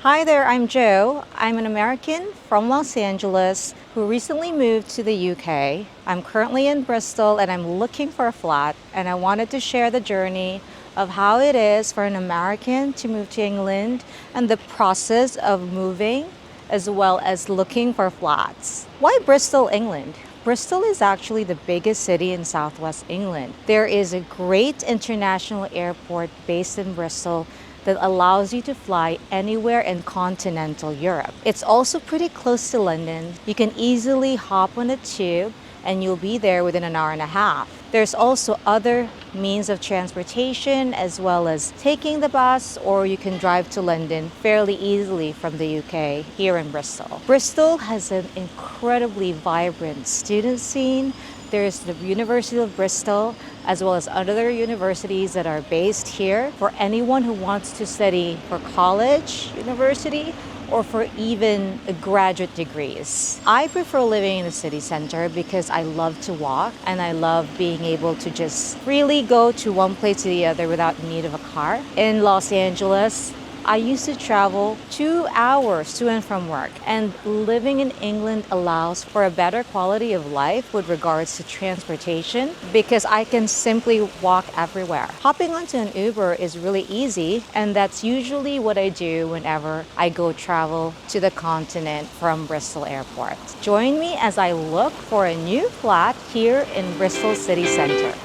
Hi there, I'm Joe. I'm an American from Los Angeles who recently moved to the UK. I'm currently in Bristol and I'm looking for a flat, and I wanted to share the journey of how it is for an American to move to England and the process of moving as well as looking for flats. Why Bristol, England? Bristol is actually the biggest city in southwest England. There is a great international airport based in Bristol that allows you to fly anywhere in continental Europe. It's also pretty close to London. You can easily hop on a tube and you'll be there within an hour and a half. There's also other means of transportation as well as taking the bus, or you can drive to London fairly easily from the UK here in Bristol. Bristol has an incredibly vibrant student scene. There's the University of Bristol, as well as other universities that are based here for anyone who wants to study for college, university, or for even graduate degrees. I prefer living in the city center because I love to walk and I love being able to just freely go to one place to the other without need of a car. In Los Angeles, I used to travel 2 hours to and from work, and living in England allows for a better quality of life with regards to transportation because I can simply walk everywhere. Hopping onto an Uber is really easy, and that's usually what I do whenever I go travel to the continent from Bristol Airport. Join me as I look for a new flat here in Bristol City Centre.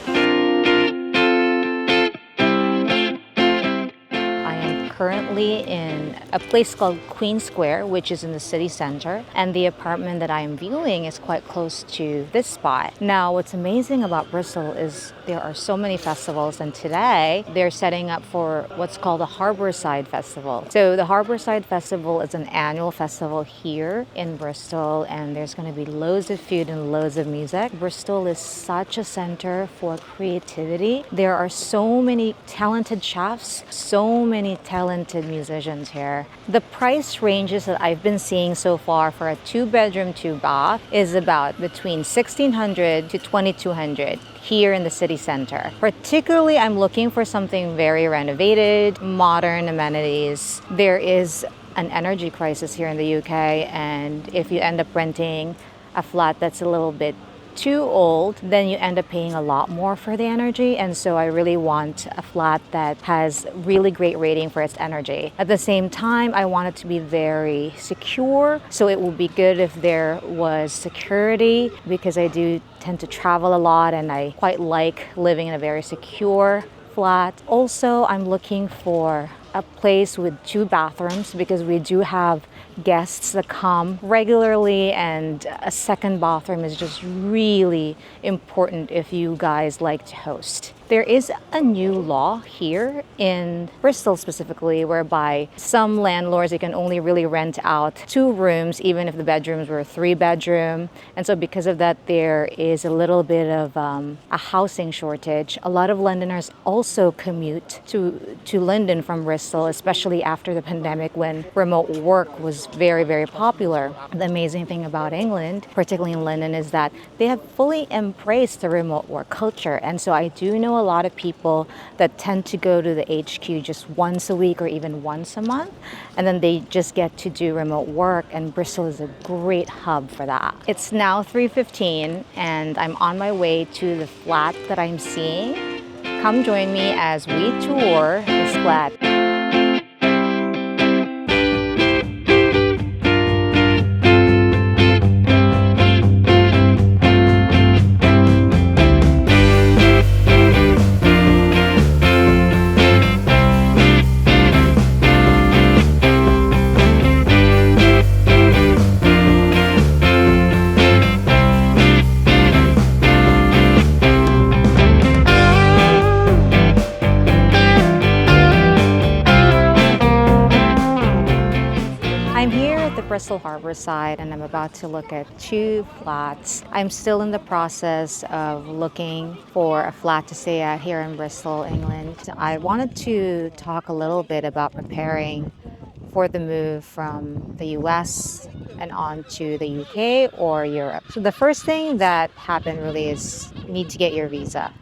Currently in a place called Queen Square, which is in the city center, and the apartment that I am viewing is quite close to this spot. Now, what's amazing about Bristol is there are so many festivals, and today they're setting up for what's called the Harborside Festival. So the Harborside Festival is an annual festival here in Bristol, and there's going to be loads of food and loads of music. Bristol is such a center for creativity. There are so many talented chefs, so many talented musicians here. The price ranges that I've been seeing so far for a 2-bedroom, 2-bath is about between $1,600 to $2,200 here in the city center. Particularly, I'm looking for something very renovated, modern amenities. There is an energy crisis here in the UK, and if you end up renting a flat that's a little bit too old, then you end up paying a lot more for the energy. And so I really want a flat that has really great rating for its energy. At the same time, I want it to be very secure. So it would be good if there was security, because I do tend to travel a lot and I quite like living in a very secure flat. Also, I'm looking for a place with 2 bathrooms because we do have guests that come regularly, and a second bathroom is just really important if you guys like to host. There is a new law here in Bristol specifically whereby some landlords, you can only really rent out 2 rooms even if the bedrooms were 3-bedroom. And so because of that, there is a little bit of a housing shortage. A lot of Londoners also commute to London from Bristol, especially after the pandemic when remote work was very, very popular. The amazing thing about England, particularly in London, is that they have fully embraced the remote work culture. And so I do know a lot of people that tend to go to the HQ just once a week or even once a month, and then they just get to do remote work, and Bristol is a great hub for that. It's now 3:15 and I'm on my way to the flat that I'm seeing. Come join me as we tour this flat. Bristol Harborside, and I'm about to look at 2 flats. I'm still in the process of looking for a flat to stay at here in Bristol, England. I wanted to talk a little bit about preparing for the move from the US and on to the UK or Europe. So the first thing that happened really is you need to get your visa.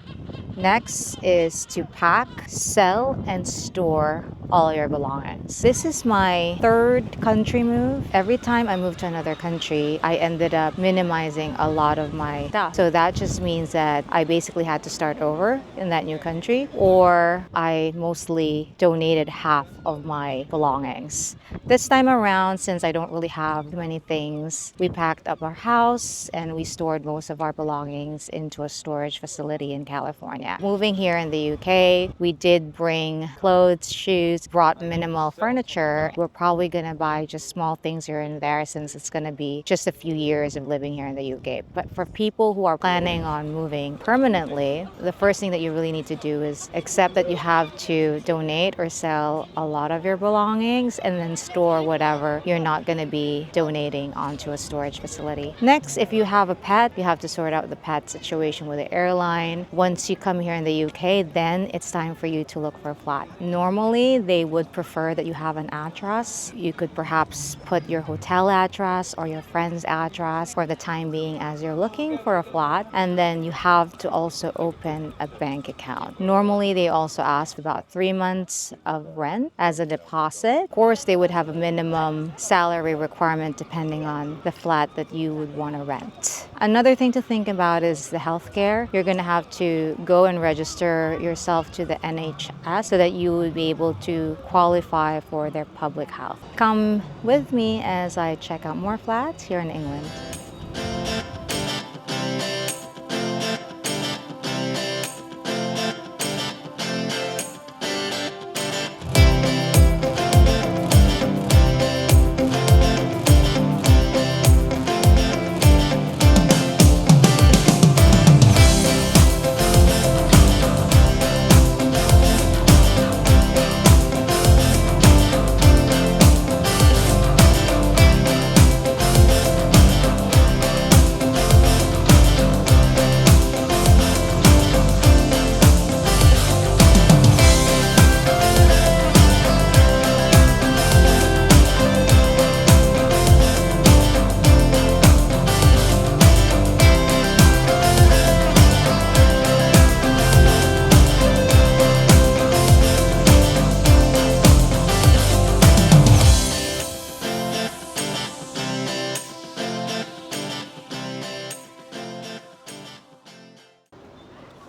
Next is to pack, sell, and store all your belongings. This is my third country move. Every time I move to another country, I ended up minimizing a lot of my stuff. So that just means that I basically had to start over in that new country, or I mostly donated half of my belongings. This time around, since I don't really have many things, we packed up our house and we stored most of our belongings into a storage facility in California. Moving here in the UK, we did bring clothes, shoes, brought minimal furniture. We're probably gonna buy just small things here and there since it's gonna be just a few years of living here in the UK. But for people who are planning on moving permanently, the first thing that you really need to do is accept that you have to donate or sell a lot of your belongings and then store whatever you're not gonna be donating onto a storage facility. Next, if you have a pet, you have to sort out the pet situation with the airline. Once you come here in the UK, then it's time for you to look for a flat. Normally, they would prefer that you have an address. You could perhaps put your hotel address or your friend's address for the time being as you're looking for a flat. And then you have to also open a bank account. Normally, they also ask for about 3 months of rent as a deposit. Of course, they would have a minimum salary requirement depending on the flat that you would want to rent. Another thing to think about is the healthcare. You're going to have to go and register yourself to the NHS so that you would be able to qualify for their public health. Come with me as I check out more flats here in England.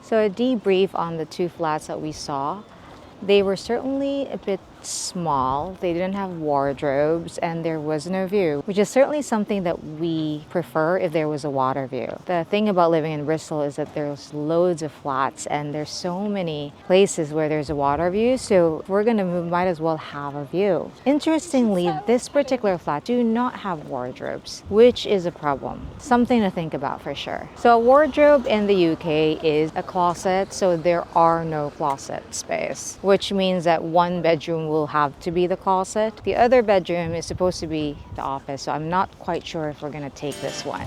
So a debrief on the two flats that we saw. They were certainly a bit small. They didn't have wardrobes and there was no view, which is certainly something that we prefer if there was a water view. The thing about living in Bristol is that there's loads of flats and there's so many places where there's a water view. So if we're gonna move, might as well have a view. Interestingly, this particular flat do not have wardrobes, which is a problem. Something to think about for sure. So a wardrobe in the UK is a closet, so there are no closet space, which means that one bedroom will have to be the closet. The other bedroom is supposed to be the office, so I'm not quite sure if we're gonna take this one.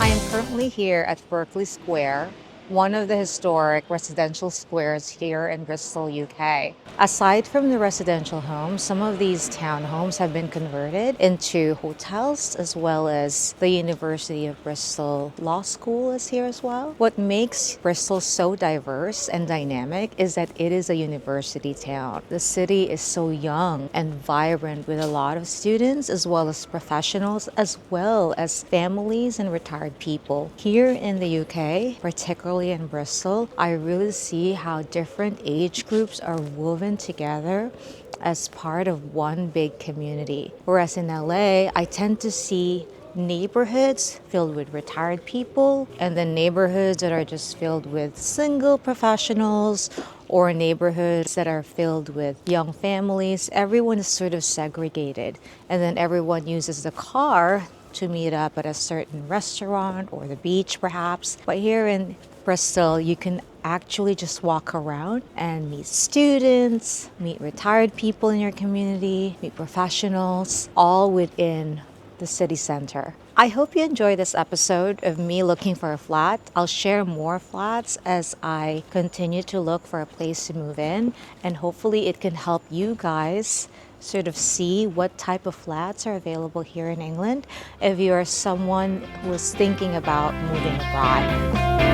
I am currently here at Berkeley Square, one of the historic residential squares here in Bristol, UK. Aside from the residential homes, some of these townhomes have been converted into hotels, as well as the University of Bristol Law School is here as well. What makes Bristol so diverse and dynamic is that it is a university town. The city is so young and vibrant with a lot of students, as well as professionals, as well as families and retired people. Here in the UK, particularly in Bristol, I really see how different age groups are woven together as part of one big community. Whereas in LA, I tend to see neighborhoods filled with retired people and then neighborhoods that are just filled with single professionals or neighborhoods that are filled with young families. Everyone is sort of segregated and then everyone uses the car to meet up at a certain restaurant or the beach perhaps. But here in Bristol, you can actually just walk around and meet students, meet retired people in your community, meet professionals, all within the city center. I hope you enjoy this episode of me looking for a flat. I'll share more flats as I continue to look for a place to move in, and hopefully it can help you guys sort of see what type of flats are available here in England if you are someone who is thinking about moving abroad.